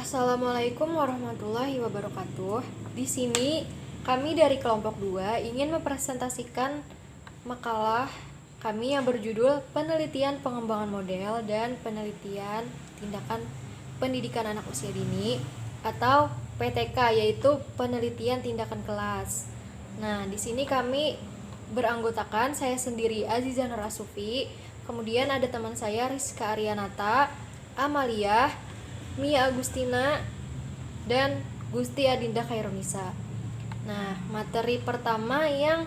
Assalamualaikum warahmatullahi wabarakatuh. Di sini kami dari kelompok 2 ingin mempresentasikan makalah kami yang berjudul Penelitian Pengembangan Model dan Penelitian Tindakan Pendidikan Anak Usia Dini atau PTK, yaitu Penelitian Tindakan Kelas. Nah, di sini kami beranggotakan saya sendiri Aziza Nur Asufi, kemudian ada teman saya Rizka Arianata, Amalia, Mia Agustina, dan Gusti Adinda Khairunisa. Nah, materi pertama yang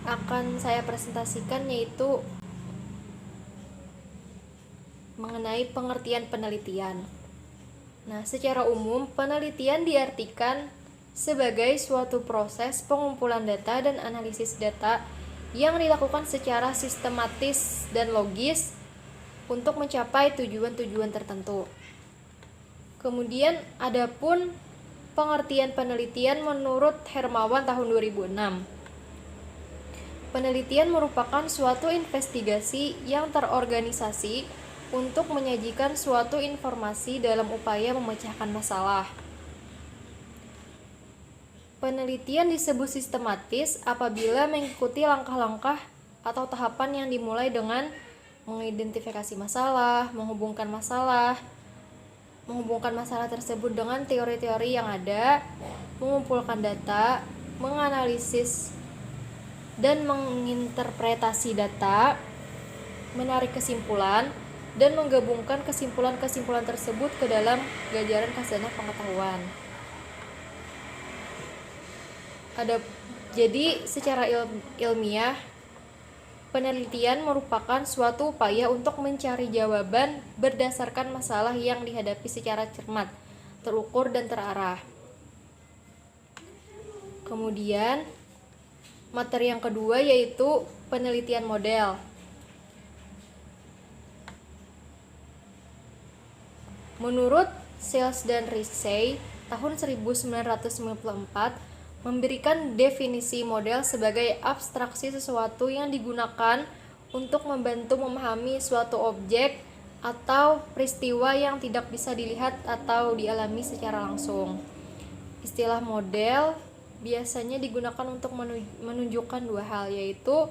akan saya presentasikan yaitu mengenai pengertian penelitian. Nah, secara umum, penelitian diartikan sebagai suatu proses pengumpulan data dan analisis data yang dilakukan secara sistematis dan logis untuk mencapai tujuan-tujuan tertentu. Kemudian adapun pengertian penelitian menurut Hermawan tahun 2006. Penelitian merupakan suatu investigasi yang terorganisasi untuk menyajikan suatu informasi dalam upaya memecahkan masalah. Penelitian disebut sistematis apabila mengikuti langkah-langkah atau tahapan yang dimulai dengan mengidentifikasi masalah, menghubungkan masalah tersebut dengan teori-teori yang ada, mengumpulkan data, menganalisis dan menginterpretasi data, menarik kesimpulan, dan menggabungkan kesimpulan-kesimpulan tersebut ke dalam jajaran khazanah pengetahuan. Jadi secara ilmiah, penelitian merupakan suatu upaya untuk mencari jawaban berdasarkan masalah yang dihadapi secara cermat, terukur, dan terarah. Kemudian, materi yang kedua yaitu penelitian model. Menurut Sells dan Ritchie, tahun 1994, memberikan definisi model sebagai abstraksi sesuatu yang digunakan untuk membantu memahami suatu objek atau peristiwa yang tidak bisa dilihat atau dialami secara langsung. Istilah model biasanya digunakan untuk menunjukkan dua hal, yaitu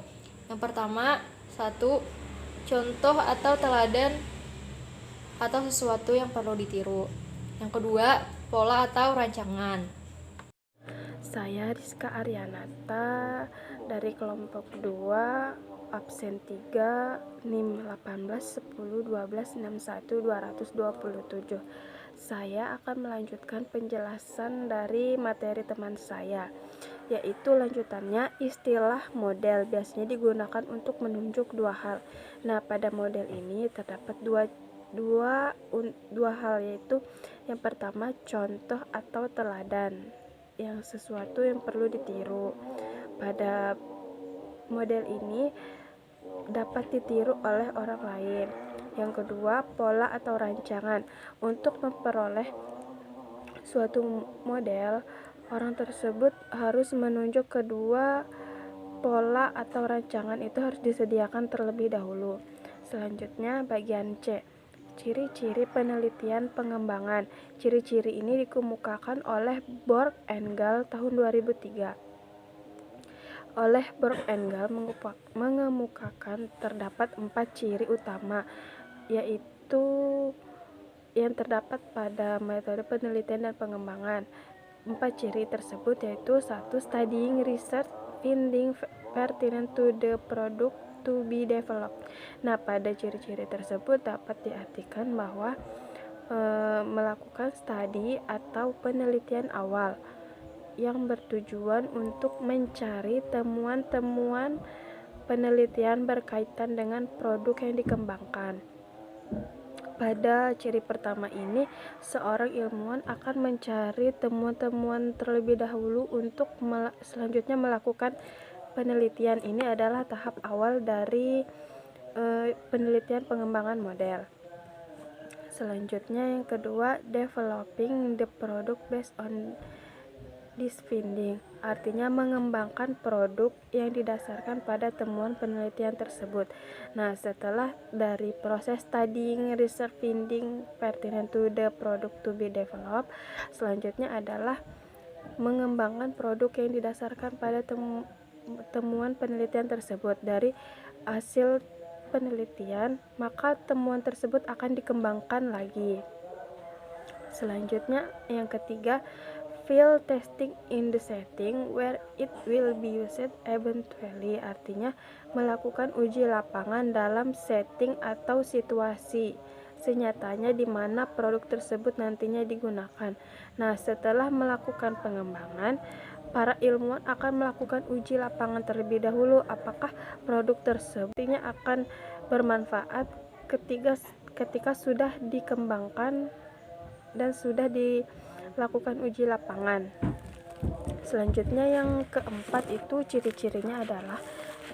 yang pertama, satu, contoh atau teladan atau sesuatu yang perlu ditiru. Yang kedua, pola atau rancangan. Saya Rizka Arianata dari kelompok 2, absen 3, NIM 18 10 12 61 227. Saya akan melanjutkan penjelasan dari materi teman saya, yaitu lanjutannya istilah model biasanya digunakan untuk menunjuk dua hal. Nah, pada model ini terdapat dua hal, yaitu yang pertama contoh atau teladan, yang sesuatu yang perlu ditiru. Pada model ini dapat ditiru oleh orang lain. Yang kedua, pola atau rancangan. Untuk memperoleh suatu model, orang tersebut harus menunjuk kedua pola atau rancangan itu harus disediakan terlebih dahulu. Selanjutnya bagian C, ciri-ciri penelitian pengembangan. Ciri-ciri ini dikemukakan oleh Borg and Gall tahun 2003. Oleh Borg and Gall mengemukakan terdapat 4 ciri utama, yaitu yang terdapat pada metode penelitian dan pengembangan. 4 ciri tersebut yaitu: 1. Studying research finding pertinent to the product to be developed. Nah, pada ciri-ciri tersebut dapat diartikan bahwa melakukan studi atau penelitian awal yang bertujuan untuk mencari temuan-temuan penelitian berkaitan dengan produk yang dikembangkan. Pada ciri pertama ini, seorang ilmuwan akan mencari temuan-temuan terlebih dahulu untuk selanjutnya melakukan penelitian. Ini adalah tahap awal dari penelitian pengembangan model. Selanjutnya yang kedua, developing the product based on Disfinding artinya mengembangkan produk yang didasarkan pada temuan penelitian tersebut. Nah, setelah dari proses studying, research, finding pertinent to the product to be developed, selanjutnya adalah mengembangkan produk yang didasarkan pada temuan penelitian tersebut. Dari hasil penelitian, maka temuan tersebut akan dikembangkan lagi. Selanjutnya, yang ketiga, field testing in the setting where it will be used eventually, artinya melakukan uji lapangan dalam setting atau situasi senyatanya di mana produk tersebut nantinya digunakan. Nah, setelah melakukan pengembangan, para ilmuwan akan melakukan uji lapangan terlebih dahulu apakah produk tersebut nantinya akan bermanfaat ketika sudah dikembangkan dan sudah dilakukan uji lapangan. Selanjutnya yang keempat itu ciri-cirinya adalah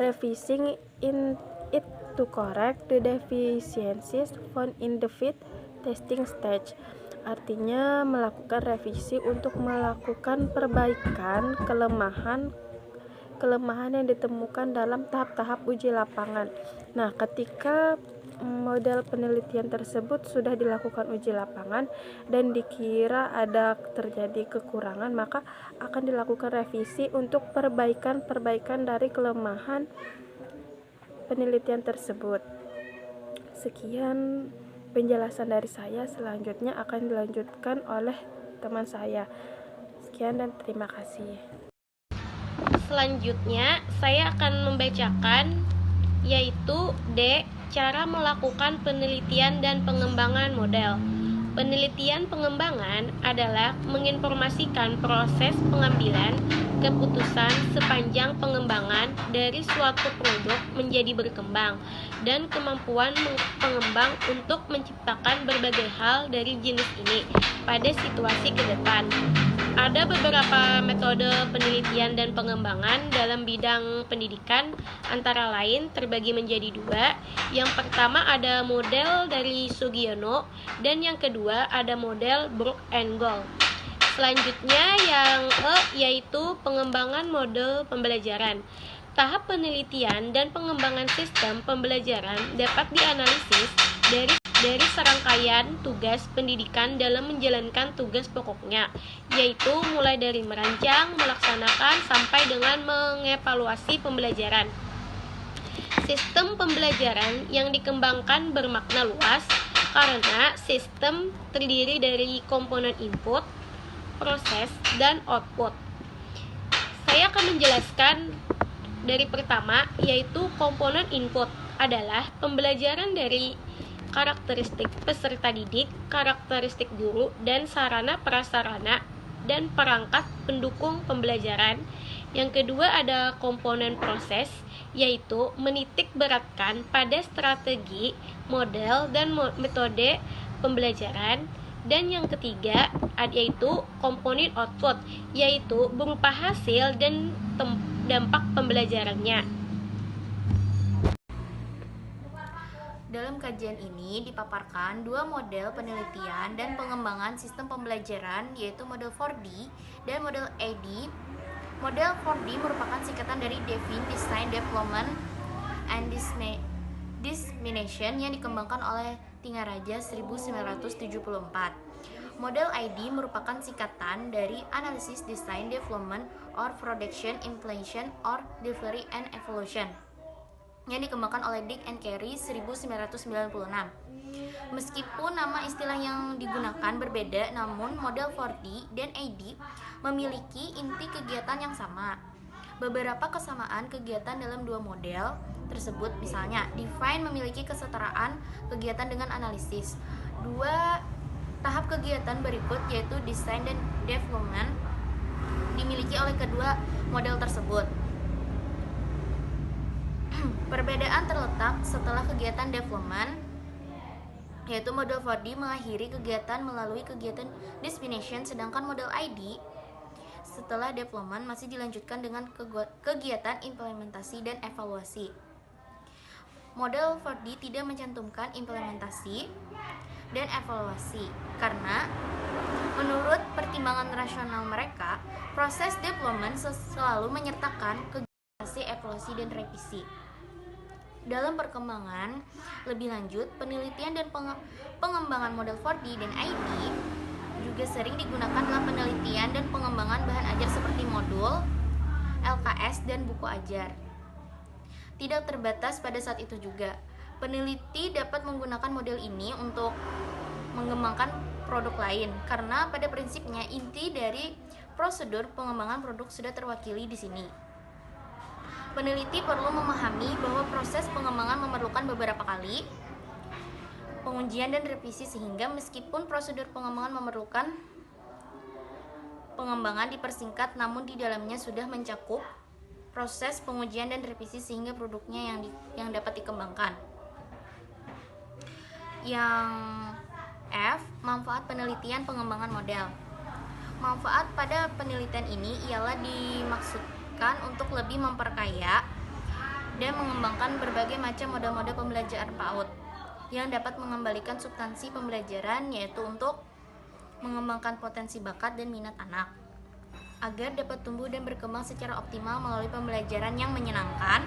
revising in it to correct the deficiencies found in the field testing stage. Artinya melakukan revisi untuk melakukan perbaikan kelemahan yang ditemukan dalam tahap-tahap uji lapangan. Nah, ketika model penelitian tersebut sudah dilakukan uji lapangan dan dikira ada terjadi kekurangan, maka akan dilakukan revisi untuk perbaikan dari kelemahan penelitian tersebut. Sekian penjelasan dari saya, selanjutnya akan dilanjutkan oleh teman saya. Sekian dan terima kasih. Selanjutnya saya akan membacakan yaitu D. Cara melakukan penelitian dan pengembangan model. Penelitian pengembangan adalah menginformasikan proses pengambilan keputusan sepanjang pengembangan dari suatu produk menjadi berkembang dan kemampuan pengembang untuk menciptakan berbagai hal dari jenis ini pada situasi ke depan. Ada beberapa metode penelitian dan pengembangan dalam bidang pendidikan, antara lain terbagi menjadi dua. Yang pertama ada model dari Sugiono dan yang kedua ada model Brook and Gold. Selanjutnya yang yaitu pengembangan model pembelajaran. Tahap penelitian dan pengembangan sistem pembelajaran dapat dianalisis dari serangkaian tugas pendidikan dalam menjalankan tugas pokoknya, yaitu mulai dari merancang, melaksanakan, sampai dengan mengevaluasi pembelajaran. Sistem pembelajaran yang dikembangkan bermakna luas karena sistem terdiri dari komponen input, proses, dan output. Saya akan menjelaskan dari pertama, yaitu komponen input adalah pembelajaran dari karakteristik peserta didik, karakteristik guru, dan sarana prasarana dan perangkat pendukung pembelajaran. Yang kedua ada komponen proses, yaitu menitik beratkan pada strategi, model, dan metode pembelajaran. Dan yang ketiga yaitu komponen output, yaitu berupa hasil dan dampak pembelajarannya. Dalam kajian ini dipaparkan dua model penelitian dan pengembangan sistem pembelajaran, yaitu model 4D dan model AD. Model 4D merupakan singkatan dari Define, Design, Development, and Dissemination yang dikembangkan oleh Tingaraja 1974. Model ID merupakan singkatan dari Analysis, Design, Development, or Production, Implementation, or Delivery and Evolution yang dikembangkan oleh Dick and Carey 1996. Meskipun nama istilah yang digunakan berbeda, namun model 4D dan AD memiliki inti kegiatan yang sama. Beberapa kesamaan kegiatan dalam dua model tersebut, misalnya Define memiliki kesetaraan kegiatan dengan analisis. Dua tahap kegiatan berikut, yaitu Design dan Development, dimiliki oleh kedua model tersebut. Perbedaan terletak setelah kegiatan development, yaitu model 4D mengakhiri kegiatan melalui kegiatan dissemination, sedangkan model ID setelah development masih dilanjutkan dengan kegiatan implementasi dan evaluasi. Model 4D tidak mencantumkan implementasi dan evaluasi karena menurut pertimbangan rasional mereka, proses development selalu menyertakan kegiatan evaluasi dan revisi. Dalam perkembangan lebih lanjut, penelitian dan pengembangan model 4D dan ID juga sering digunakan dalam penelitian dan pengembangan bahan ajar seperti modul, LKS, dan buku ajar. Tidak terbatas pada saat itu juga, peneliti dapat menggunakan model ini untuk mengembangkan produk lain, karena pada prinsipnya inti dari prosedur pengembangan produk sudah terwakili di sini. Peneliti perlu memahami bahwa proses pengembangan memerlukan beberapa kali pengujian dan revisi, sehingga meskipun prosedur pengembangan memerlukan pengembangan dipersingkat, namun di dalamnya sudah mencakup proses pengujian dan revisi sehingga produknya yang dapat dikembangkan. Yang F, manfaat penelitian pengembangan model. Manfaat pada penelitian ini ialah dimaksudkan untuk lebih memperkaya dan mengembangkan berbagai macam model-model pembelajaran PAUD yang dapat mengembalikan substansi pembelajaran, yaitu untuk mengembangkan potensi bakat dan minat anak agar dapat tumbuh dan berkembang secara optimal melalui pembelajaran yang menyenangkan,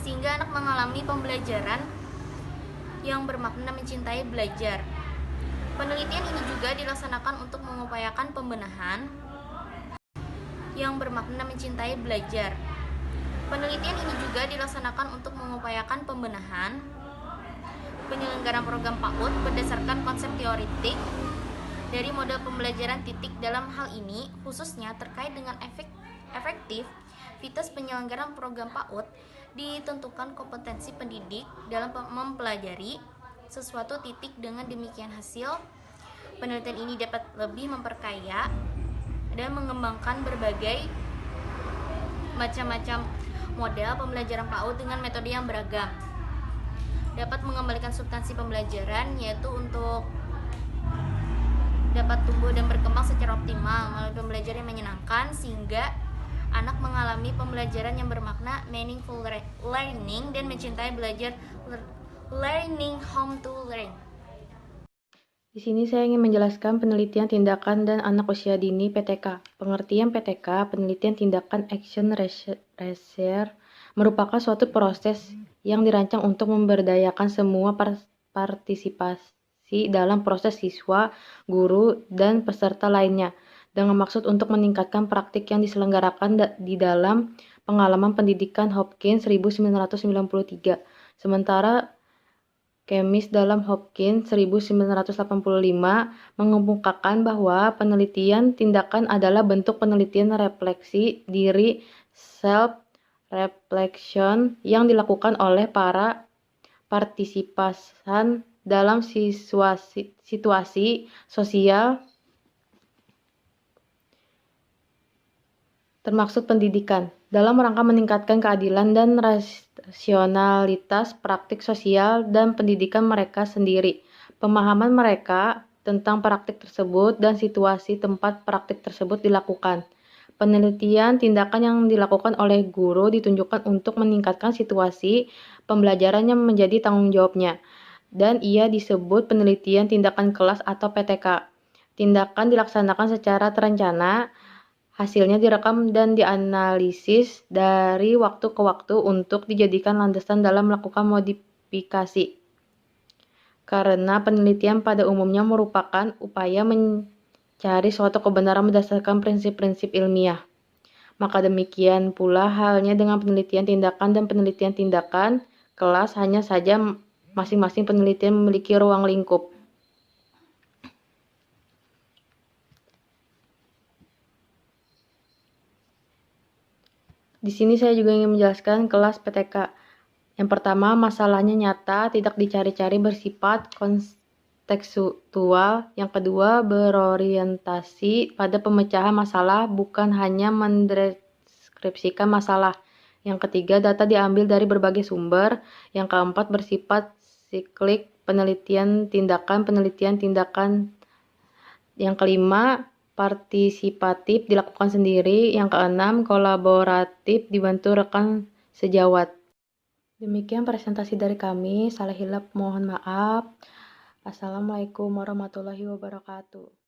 sehingga anak mengalami pembelajaran yang bermakna mencintai belajar. Penelitian ini juga dilaksanakan untuk mengupayakan pembenahan yang bermakna mencintai belajar. Penelitian ini juga dilaksanakan untuk mengupayakan pembenahan penyelenggaraan program PAUD berdasarkan konsep teoretik dari model pembelajaran titik. Dalam hal ini, khususnya terkait dengan efektivitas penyelenggaraan program PAUD, ditentukan kompetensi pendidik dalam mempelajari sesuatu titik. Dengan demikian, hasil penelitian ini dapat lebih memperkaya dan mengembangkan berbagai macam-macam model pembelajaran PAUD dengan metode yang beragam. Dapat mengembalikan substansi pembelajaran, yaitu untuk dapat tumbuh dan berkembang secara optimal melalui pembelajaran yang menyenangkan, sehingga anak mengalami pembelajaran yang bermakna, meaningful learning, dan mencintai belajar, learning how to learn. Di sini saya ingin menjelaskan penelitian tindakan dan anak usia dini (PTK). Pengertian PTK, penelitian tindakan action research, merupakan suatu proses yang dirancang untuk memberdayakan semua partisipasi dalam proses siswa, guru, dan peserta lainnya, dengan maksud untuk meningkatkan praktik yang diselenggarakan di dalam pengalaman pendidikan Hopkins 1993. Sementara Kemis dalam Hopkins 1985 mengemukakan bahwa penelitian tindakan adalah bentuk penelitian refleksi diri self-reflection yang dilakukan oleh para partisipan dalam situasi sosial termaksud pendidikan, dalam rangka meningkatkan keadilan dan rasionalitas praktik sosial dan pendidikan mereka sendiri. Pemahaman mereka tentang praktik tersebut dan situasi tempat praktik tersebut dilakukan. Penelitian tindakan yang dilakukan oleh guru ditunjukkan untuk meningkatkan situasi pembelajaran yang menjadi tanggung jawabnya, dan ia disebut penelitian tindakan kelas atau PTK. Tindakan dilaksanakan secara terencana, hasilnya direkam dan dianalisis dari waktu ke waktu untuk dijadikan landasan dalam melakukan modifikasi. Karena penelitian pada umumnya merupakan upaya mencari suatu kebenaran berdasarkan prinsip-prinsip ilmiah. Maka demikian pula halnya dengan penelitian tindakan dan penelitian tindakan kelas, hanya saja masing-masing penelitian memiliki ruang lingkup. Di sini saya juga ingin menjelaskan kelas PTK. Yang pertama, masalahnya nyata, tidak dicari-cari, bersifat kontekstual. Yang kedua, berorientasi pada pemecahan masalah, bukan hanya mendeskripsikan masalah. Yang ketiga, data diambil dari berbagai sumber. Yang keempat, bersifat siklik, penelitian tindakan. Yang kelima, partisipatif, dilakukan sendiri. Yang keenam, kolaboratif, dibantu rekan sejawat. Demikian presentasi dari kami. Salah hilap mohon maaf. Assalamualaikum warahmatullahi wabarakatuh.